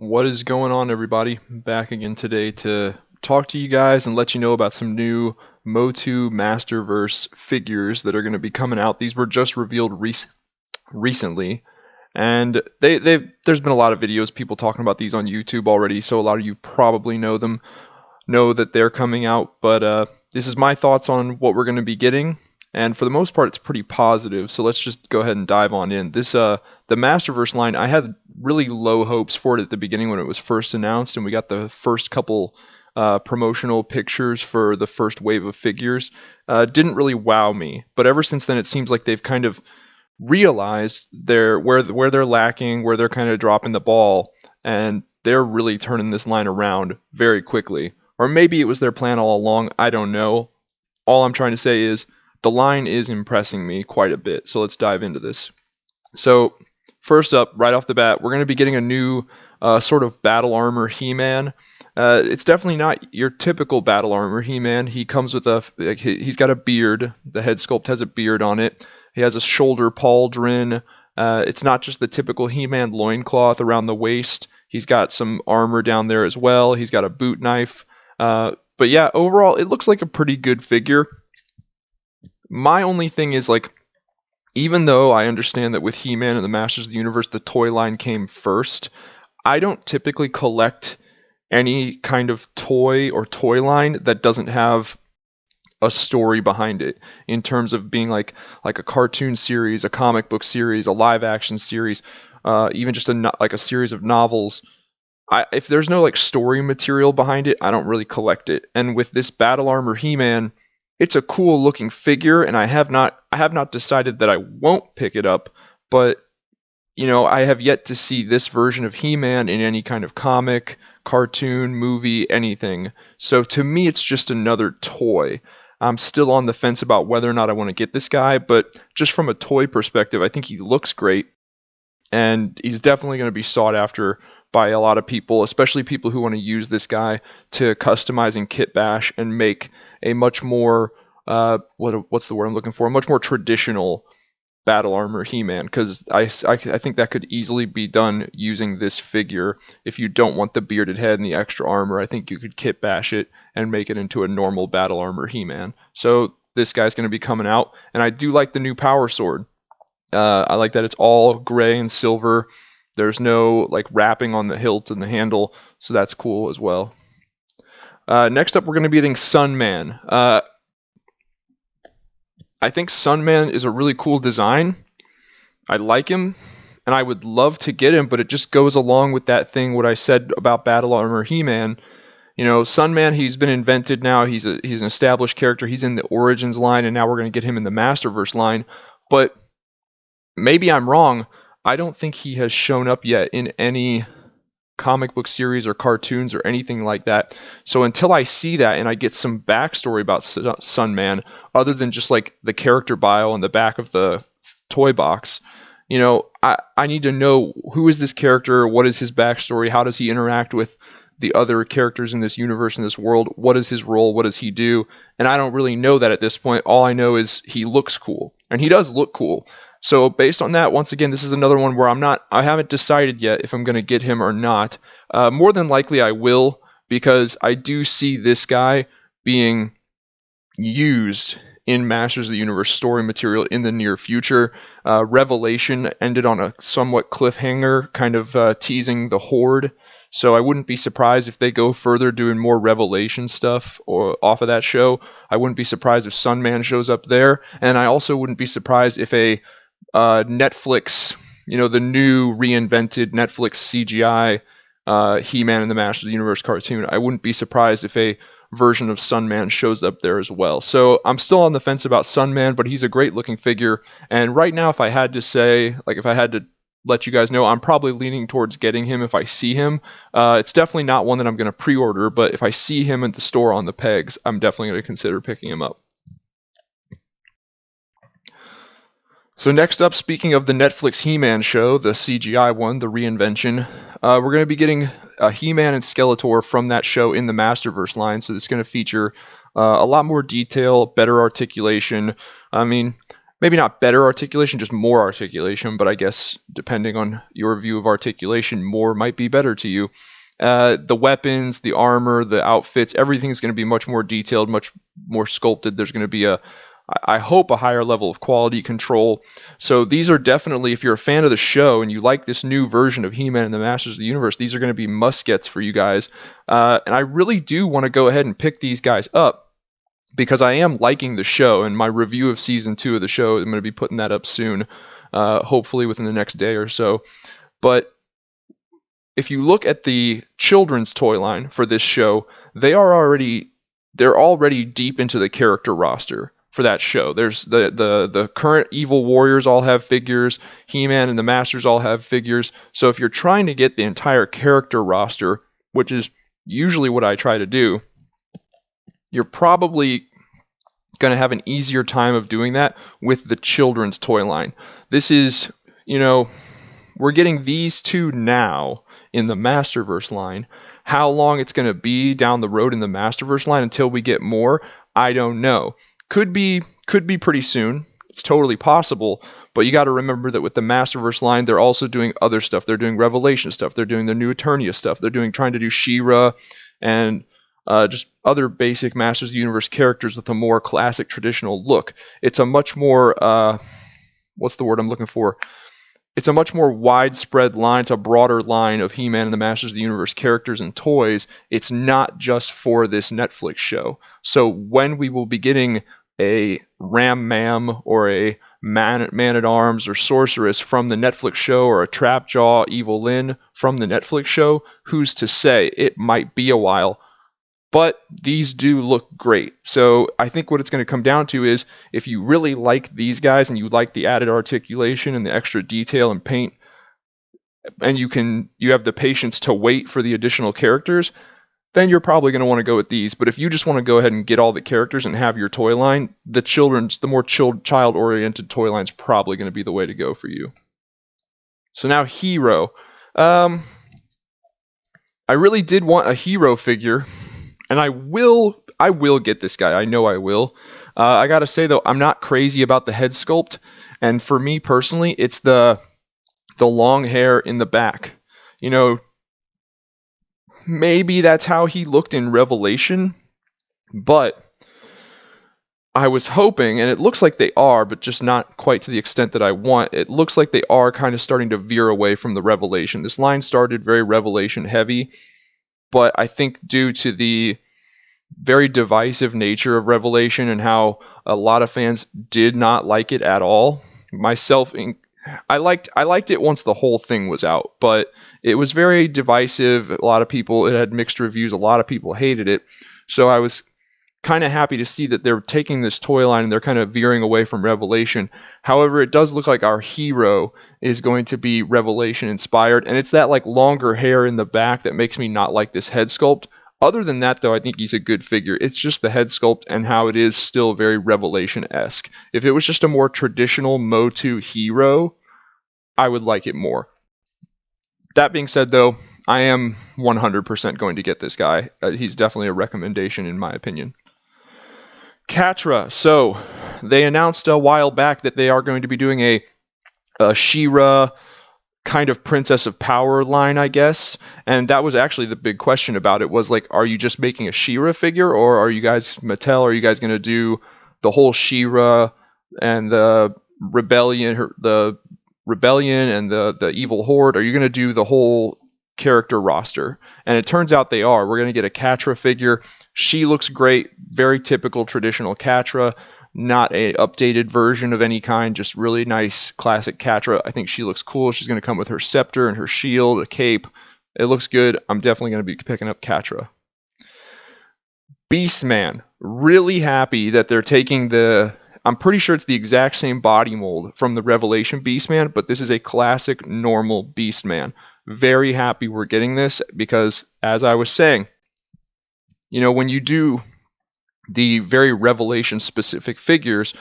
What is going on, everybody? Back again today to talk to you guys and let you know about some new MOTU Masterverse figures that are going to be coming out. These were just revealed recently, and there's been a lot of videos, people talking about these on YouTube already, so a lot of you probably know them, know that they're coming out, but this is my thoughts on what we're going to be getting. And for the most part, it's pretty positive. So let's just go ahead and dive on in. The Masterverse line, I had really low hopes for it at the beginning when it was first announced, and we got the first couple promotional pictures for the first wave of figures. Didn't really wow me, but ever since then, it seems like they've kind of realized where they're lacking, where they're kind of dropping the ball, and they're really turning this line around very quickly. Or maybe it was their plan all along. I don't know. All I'm trying to say is the line is impressing me quite a bit. So let's dive into this. So first up, right off the bat, we're going to be getting a new sort of battle armor He-Man. It's definitely not your typical battle armor He-Man. He comes with he's got a beard. The head sculpt has a beard on it. He has a shoulder pauldron. It's not just the typical He-Man loincloth around the waist. He's got some armor down there as well. He's got a boot knife. But yeah, overall, it looks like a pretty good figure. My only thing is, like, even though I understand that with He-Man and the Masters of the Universe, the toy line came first, I don't typically collect any kind of toy or toy line that doesn't have a story behind it, in terms of being like a cartoon series, a comic book series, a live action series, even just a series of novels. If there's no like story material behind it, I don't really collect it. And with this Battle Armor He-Man, it's a cool looking figure, and I have not decided that I won't pick it up, but I have yet to see this version of He-Man in any kind of comic, cartoon, movie, anything. So to me, it's just another toy. I'm still on the fence about whether or not I want to get this guy, but just from a toy perspective, I think he looks great, and he's definitely going to be sought after by a lot of people, especially people who want to use this guy to customize and kit bash and make a much more what's the word I'm looking for? A much more traditional battle armor He-Man, because I think that could easily be done using this figure. If you don't want the bearded head and the extra armor, I think you could kit bash it and make it into a normal battle armor He-Man. So this guy's going to be coming out, and I do like the new power sword. I like that it's all gray and silver. There's no like wrapping on the hilt and the handle, so that's cool as well. Next up, we're going to be getting Sunman. I think Sunman is a really cool design. I like him, and I would love to get him, but it just goes along with that thing what I said about Battle Armor He-Man. Sunman, he's been invented now. He's an established character. He's in the Origins line, and now we're going to get him in the Masterverse line. But maybe I'm wrong. I don't think he has shown up yet in any comic book series or cartoons or anything like that. So until I see that and I get some backstory about Sunman, other than just like the character bio on the back of the toy box, I need to know, who is this character, what is his backstory, how does he interact with the other characters in this universe, in this world, what is his role, what does he do? And I don't really know that at this point. All I know is he looks cool, and he does look cool. So based on that, once again, this is another one where I haven't decided yet if I'm going to get him or not. More than likely I will, because I do see this guy being used in Masters of the Universe story material in the near future. Revelation ended on a somewhat cliffhanger, kind of teasing the Horde. So I wouldn't be surprised if they go further doing more Revelation stuff or off of that show. I wouldn't be surprised if Sunman shows up there, and I also wouldn't be surprised if a Netflix, the new reinvented Netflix CGI He-Man and the Masters of the Universe cartoon, I wouldn't be surprised if a version of Sunman shows up there as well. So I'm still on the fence about Sunman, but he's a great looking figure. And right now, if I had to let you guys know, I'm probably leaning towards getting him if I see him. It's definitely not one that I'm going to pre-order, but if I see him at the store on the pegs, I'm definitely going to consider picking him up. So next up, speaking of the Netflix He-Man show, the CGI one, the reinvention, we're going to be getting He-Man and Skeletor from that show in the Masterverse line. So it's going to feature a lot more detail, better articulation. I mean, maybe not better articulation, just more articulation, but I guess depending on your view of articulation, more might be better to you. The weapons, the armor, the outfits, everything's going to be much more detailed, much more sculpted. There's going to be I hope, a higher level of quality control. So these are definitely, if you're a fan of the show and you like this new version of He-Man and the Masters of the Universe, these are going to be must-gets for you guys. And I really do want to go ahead and pick these guys up because I am liking the show, and my review of Season 2 of the show, I'm going to be putting that up soon, hopefully within the next day or so. But if you look at the children's toy line for this show, they're already deep into the character roster for that show. There's the current Evil Warriors all have figures, He-Man and the Masters all have figures. So if you're trying to get the entire character roster, which is usually what I try to do, you're probably going to have an easier time of doing that with the children's toy line. This is, we're getting these two now in the Masterverse line. How long it's going to be down the road in the Masterverse line until we get more, I don't know. Could be pretty soon. It's totally possible, but you got to remember that with the Masterverse line, they're also doing other stuff. They're doing Revelation stuff. They're doing the new Eternia stuff. They're trying to do She-Ra and just other basic Masters of the Universe characters with a more classic, traditional look. It's a much more, what's the word I'm looking for? It's a much more widespread line. It's a broader line of He-Man and the Masters of the Universe characters and toys. It's not just for this Netflix show. So when we will be getting a Ram Mam or a Man-at-Arms or Sorceress from the Netflix show, or a Trapjaw Evil Lyn from the Netflix show, who's to say? It might be a while. But these do look great. So I think what it's going to come down to is, if you really like these guys and you like the added articulation and the extra detail and paint, and you have the patience to wait for the additional characters, then you're probably going to want to go with these. But if you just want to go ahead and get all the characters and have your toy line, the more child-oriented toy line is probably going to be the way to go for you. So now Hero. I really did want a Hero figure, and I will get this guy. I know I will. I gotta say though, I'm not crazy about the head sculpt, and for me personally, it's the long hair in the back. Maybe that's how he looked in Revelation, but I was hoping, and it looks like they are, but just not quite to the extent that I want. It looks like they are kind of starting to veer away from the Revelation. This line started very Revelation heavy, but I think due to the very divisive nature of Revelation and how a lot of fans did not like it at all, myself, I liked it once the whole thing was out, but it was very divisive. A lot of people, it had mixed reviews. A lot of people hated it. So I was kind of happy to see that they're taking this toy line and they're kind of veering away from Revelation. However, it does look like our Hero is going to be Revelation inspired, and it's that like longer hair in the back that makes me not like this head sculpt. Other than that, though, I think he's a good figure. It's just the head sculpt and how it is still very Revelation-esque. If it was just a more traditional MOTU Hero, I would like it more. That being said, though, I am 100% going to get this guy. He's definitely a recommendation in my opinion. Catra. So, they announced a while back that they are going to be doing a She-Ra kind of Princess of Power line, I guess. And that was actually the big question about it, was like, are you just making a She-Ra figure, or are you guys, Mattel, are you guys going to do the whole She-Ra and the Rebellion and the Evil Horde? Are you going to do the whole character roster? And it turns out they are. We're going to get a Catra figure. She looks great, very typical traditional Catra. Not a updated version of any kind, just really nice classic Catra. I think she looks cool. She's going to come with her scepter and her shield, a cape. It looks good. I'm definitely going to be picking up Catra. Beastman. Really happy that they're taking I'm pretty sure it's the exact same body mold from the Revelation Beastman, but this is a classic normal Beastman. Very happy we're getting this because, as I was saying, when you do the very Revelation-specific figures,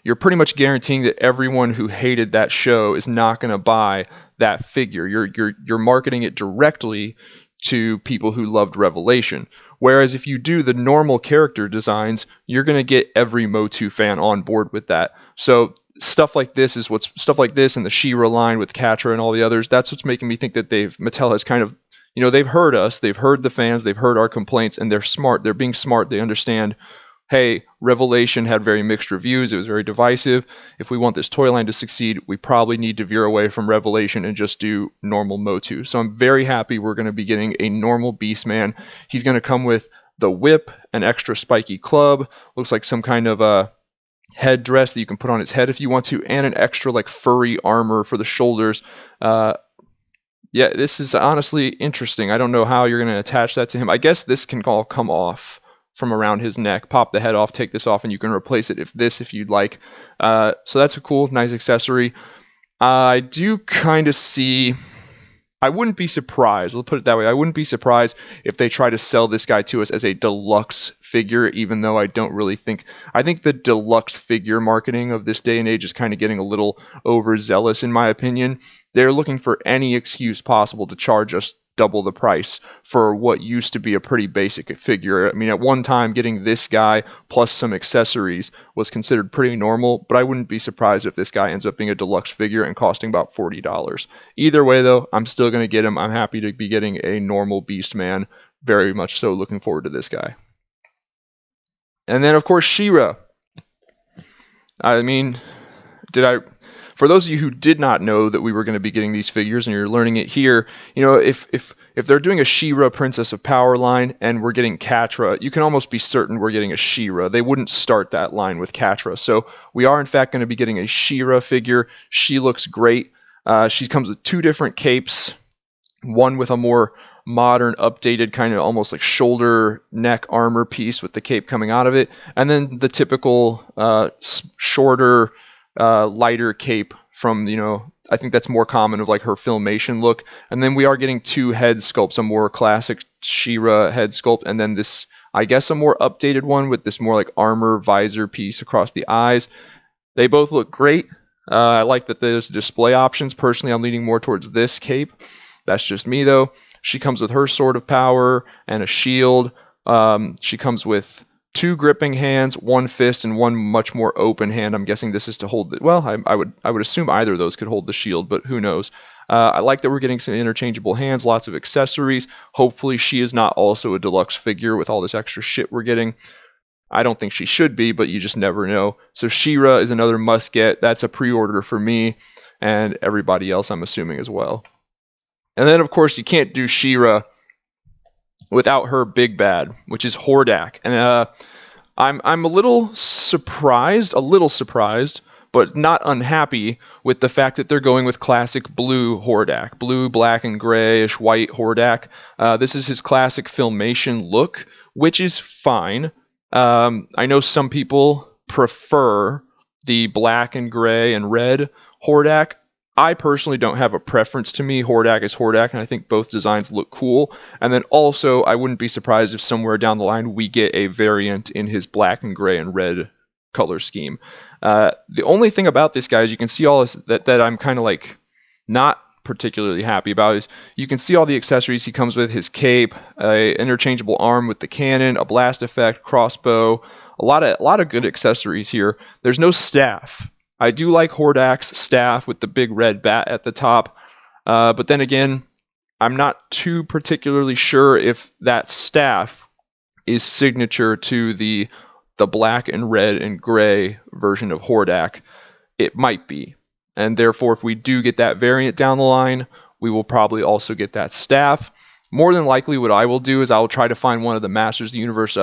you're pretty much guaranteeing that everyone who hated that show is not going to buy that figure. You're marketing it directly to people who loved Revelation. Whereas if you do the normal character designs, you're going to get every MOTU fan on board with that. So stuff like this is what's stuff like this and the She-Ra line with Catra and all the others. That's what's making me think that Mattel has kind of, they've heard us, they've heard the fans, they've heard our complaints, and they're smart. They're being smart. They understand, hey, Revelation had very mixed reviews. It was very divisive. If we want this toy line to succeed, we probably need to veer away from Revelation and just do normal MOTU. So I'm very happy we're going to be getting a normal Beastman. He's going to come with the whip, an extra spiky club, looks like some kind of a headdress that you can put on his head if you want to, and an extra like furry armor for the shoulders. Yeah, this is honestly interesting. I don't know how you're going to attach that to him. I guess this can all come off from around his neck. Pop the head off, take this off, and you can replace it if you'd like. So that's a cool, nice accessory. I do kind of see... I wouldn't be surprised, let's put it that way, I wouldn't be surprised if they try to sell this guy to us as a deluxe figure, even though I think the deluxe figure marketing of this day and age is kind of getting a little overzealous in my opinion. They're looking for any excuse possible to charge us double the price for what used to be a pretty basic figure. I mean, at one time, getting this guy plus some accessories was considered pretty normal, but I wouldn't be surprised if this guy ends up being a deluxe figure and costing about $40. Either way, though, I'm still going to get him. I'm happy to be getting a normal Beastman. Very much so looking forward to this guy. And then, of course, She-Ra. I mean, for those of you who did not know that we were going to be getting these figures and you're learning it here, if they're doing a She-Ra Princess of Power line and we're getting Catra, you can almost be certain we're getting a She-Ra. They wouldn't start that line with Catra. So we are in fact going to be getting a She-Ra figure. She looks great. She comes with two different capes, one with a more modern, updated kind of almost like shoulder neck armor piece with the cape coming out of it, and then the typical shorter, lighter cape from, I think that's more common of like her Filmation look. And then we are getting two head sculpts, a more classic She-Ra head sculpt, and then this, I guess, a more updated one with this more like armor visor piece across the eyes. They both look great. I like that there's display options. Personally, I'm leaning more towards this cape. That's just me, though. She comes with her Sword of Power and a shield. She comes with two gripping hands, one fist, and one much more open hand. I'm guessing this is to hold it. Well, I would assume either of those could hold the shield, but who knows? I like that we're getting some interchangeable hands, lots of accessories. Hopefully she is not also a deluxe figure with all this extra shit we're getting. I don't think she should be, but you just never know. So She-Ra is another must get. That's a pre-order for me and everybody else, I'm assuming, as well. And then, of course, you can't do She-Ra without her big bad, which is Hordak. And I'm a little surprised, but not unhappy with the fact that they're going with classic blue Hordak. Blue, black, and grayish white Hordak. This is his classic Filmation look, which is fine. I know some people prefer the black and gray and red Hordak. I personally don't have a preference. To me, Hordak is Hordak, and I think both designs look cool. And then also, I wouldn't be surprised if somewhere down the line we get a variant in his black and gray and red color scheme. The only thing about this guy is you can see all this that I'm kind of like not particularly happy about is you can see all the accessories he comes with: his cape, a interchangeable arm with the cannon, a blast effect, crossbow, a lot of good accessories here. There's no staff. I do like Hordak's staff with the big red bat at the top, but then again, I'm not too particularly sure if that staff is signature to the black and red and gray version of Hordak. It might be. And therefore, if we do get that variant down the line, we will probably also get that staff. More than likely, what I will do is I will try to find one of the Masters of the Universe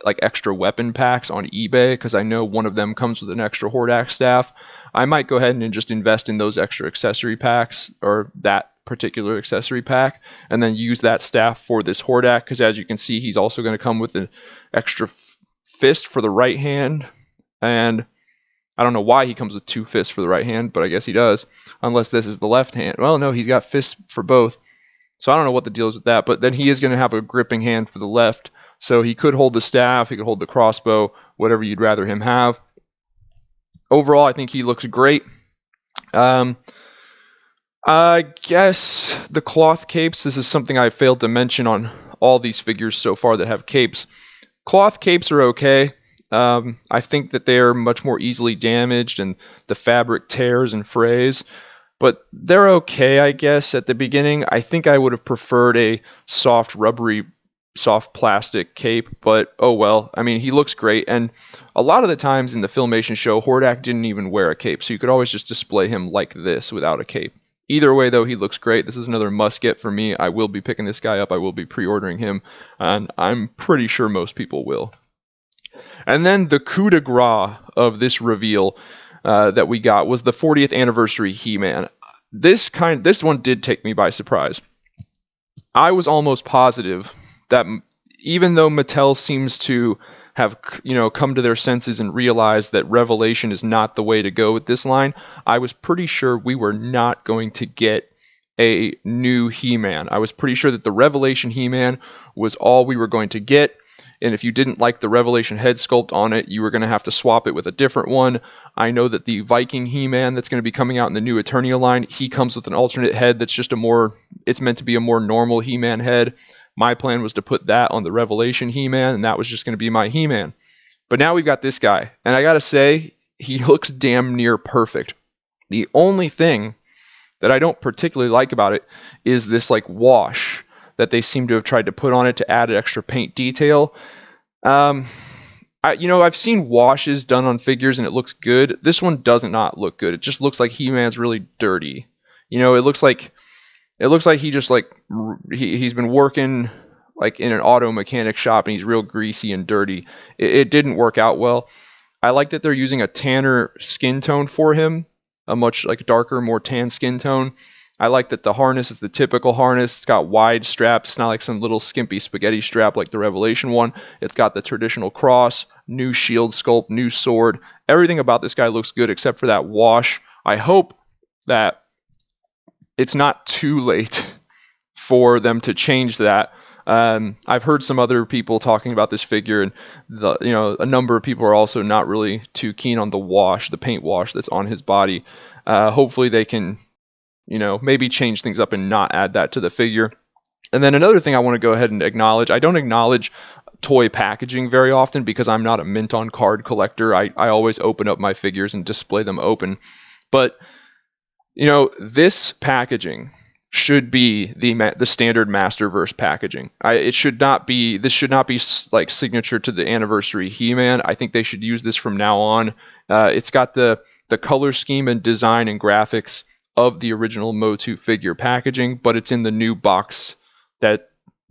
like extra weapon packs on eBay, because I know one of them comes with an extra Hordak staff. I might go ahead and just invest in those extra accessory packs, or that particular accessory pack, and then use that staff for this Hordak, because as you can see, he's also going to come with an extra fist for the right hand, and I don't know why he comes with two fists for the right hand, but I guess he does, unless this is the left hand. Well, no, he's got fists for both. So I don't know what the deal is with that, but then he is going to have a gripping hand for the left. So he could hold the staff, he could hold the crossbow, whatever you'd rather him have. Overall, I think he looks great. I guess the cloth capes, this is something I failed to mention on all these figures so far that have capes. Cloth capes are okay. I think that they're much more easily damaged and the fabric tears and frays, but they're okay, I guess, at the beginning. I think I would have preferred a soft, rubbery, soft plastic cape, but oh well. I mean, he looks great, and a lot of the times in the Filmation show, Hordak didn't even wear a cape, so you could always just display him like this without a cape. Either way, though, he looks great. This is another must-get for me. I will be picking this guy up. I will be pre-ordering him, and I'm pretty sure most people will. And then the coup de grace of this reveal that we got was the 40th anniversary He-Man. This one did take me by surprise. I was almost positive that even though Mattel seems to have come to their senses and realized that Revelation is not the way to go with this line, I was pretty sure we were not going to get a new He-Man. I was pretty sure that the Revelation He-Man was all we were going to get. And if you didn't like the Revelation head sculpt on it, you were going to have to swap it with a different one. I know that the Viking He-Man that's going to be coming out in the new Eternia line, he comes with an alternate head that's just it's meant to be a more normal He-Man head. My plan was to put that on the Revelation He-Man, and that was just going to be my He-Man. But now we've got this guy, and I got to say, he looks damn near perfect. The only thing that I don't particularly like about it is this like wash that they seem to have tried to put on it to add extra paint detail. I've seen washes done on figures and it looks good. This one does not look good. It just looks like He-Man's really dirty. It looks like he just he's been working like in an auto mechanic shop and he's real greasy and dirty. It didn't work out well. I like that they're using a tanner skin tone for him, a much darker, more tan skin tone. I like that the harness is the typical harness. It's got wide straps. It's not like some little skimpy spaghetti strap like the Revelation one. It's got the traditional cross, new shield sculpt, new sword. Everything about this guy looks good except for that wash. I hope that it's not too late for them to change that. I've heard some other people talking about this figure, and a number of people are also not really too keen on the paint wash that's on his body. Hopefully they can maybe change things up and not add that to the figure. And then another thing I want to go ahead and acknowledge, I don't acknowledge toy packaging very often because I'm not a mint on card collector. I always open up my figures and display them open. But, this packaging should be the standard Masterverse packaging. This should not be like signature to the anniversary He-Man. I think they should use this from now on. It's got the color scheme and design and graphics of the original MOTU figure packaging, but it's in the new box that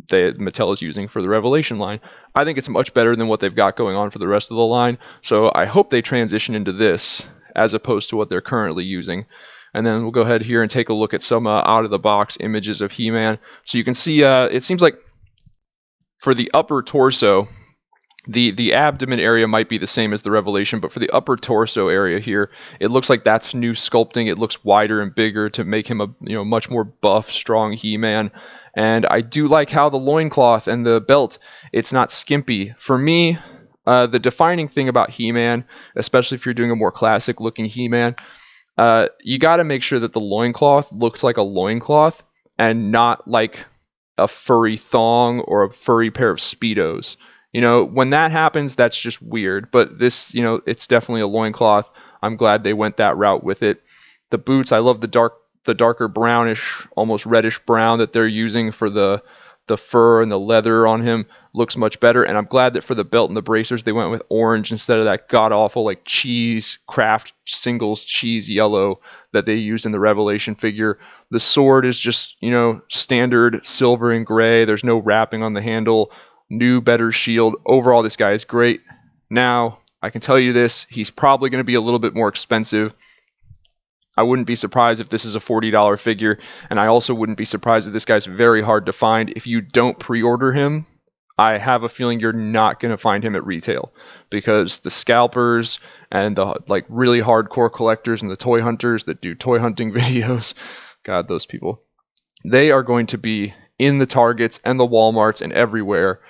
Mattel is using for the Revelation line. I think it's much better than what they've got going on for the rest of the line, so I hope they transition into this as opposed to what they're currently using. And then we'll go ahead here and take a look at some out-of-the-box images of He-Man. So you can see it seems like for the upper torso, the abdomen area might be the same as the Revelation, but for the upper torso area here, it looks like that's new sculpting. It looks wider and bigger to make him a much more buff, strong He-Man. And I do like how the loincloth and the belt, it's not skimpy. For me, the defining thing about He-Man, especially if you're doing a more classic looking He-Man, you got to make sure that the loincloth looks like a loincloth and not like a furry thong or a furry pair of Speedos. When that happens, that's just weird. But this, it's definitely a loincloth. I'm glad they went that route with it. The boots, I love the darker brownish, almost reddish brown that they're using for the fur and the leather on him. Looks much better. And I'm glad that for the belt and the bracers, they went with orange instead of that god-awful cheese, Kraft singles cheese yellow that they used in the Revelation figure. The sword is just, standard silver and gray. There's no wrapping on the handle. New, better shield. Overall, this guy is great. Now, I can tell you this, he's probably going to be a little bit more expensive. I wouldn't be surprised if this is a $40 figure, and I also wouldn't be surprised if this guy's very hard to find. If you don't pre-order him, I have a feeling you're not going to find him at retail, because the scalpers and the really hardcore collectors and the toy hunters that do toy hunting videos, God, those people, they are going to be in the Targets and the Walmarts and everywhere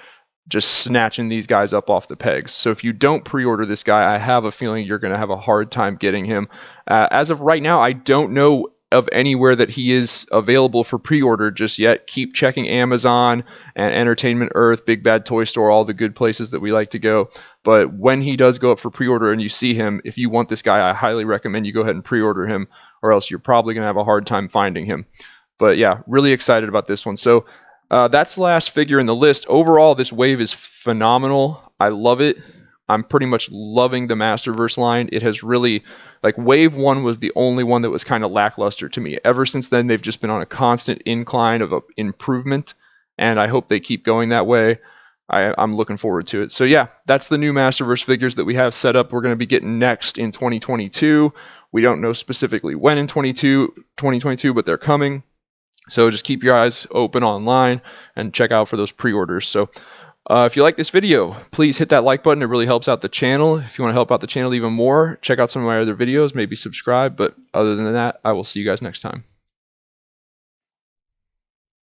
just snatching these guys up off the pegs. So if you don't pre-order this guy, I have a feeling you're going to have a hard time getting him. As of right now, I don't know of anywhere that he is available for pre-order just yet. Keep checking Amazon and Entertainment Earth, Big Bad Toy Store, all the good places that we like to go. But when he does go up for pre-order and you see him, if you want this guy, I highly recommend you go ahead and pre-order him, or else you're probably going to have a hard time finding him. But yeah, really excited about this one. So that's the last figure in the list. Overall, this wave is phenomenal. I love it. I'm pretty much loving the Masterverse line. It has really, like, Wave 1 was the only one that was kind of lackluster to me. Ever since then, they've just been on a constant incline of improvement, and I hope they keep going that way. I'm looking forward to it. So yeah, that's the new Masterverse figures that we have set up. We're going to be getting next in 2022. We don't know specifically when in 2022, but they're coming. So just keep your eyes open online and check out for those pre-orders. So if you like this video, please hit that like button. It really helps out the channel. If you want to help out the channel even more, check out some of my other videos, maybe subscribe. But other than that, I will see you guys next time.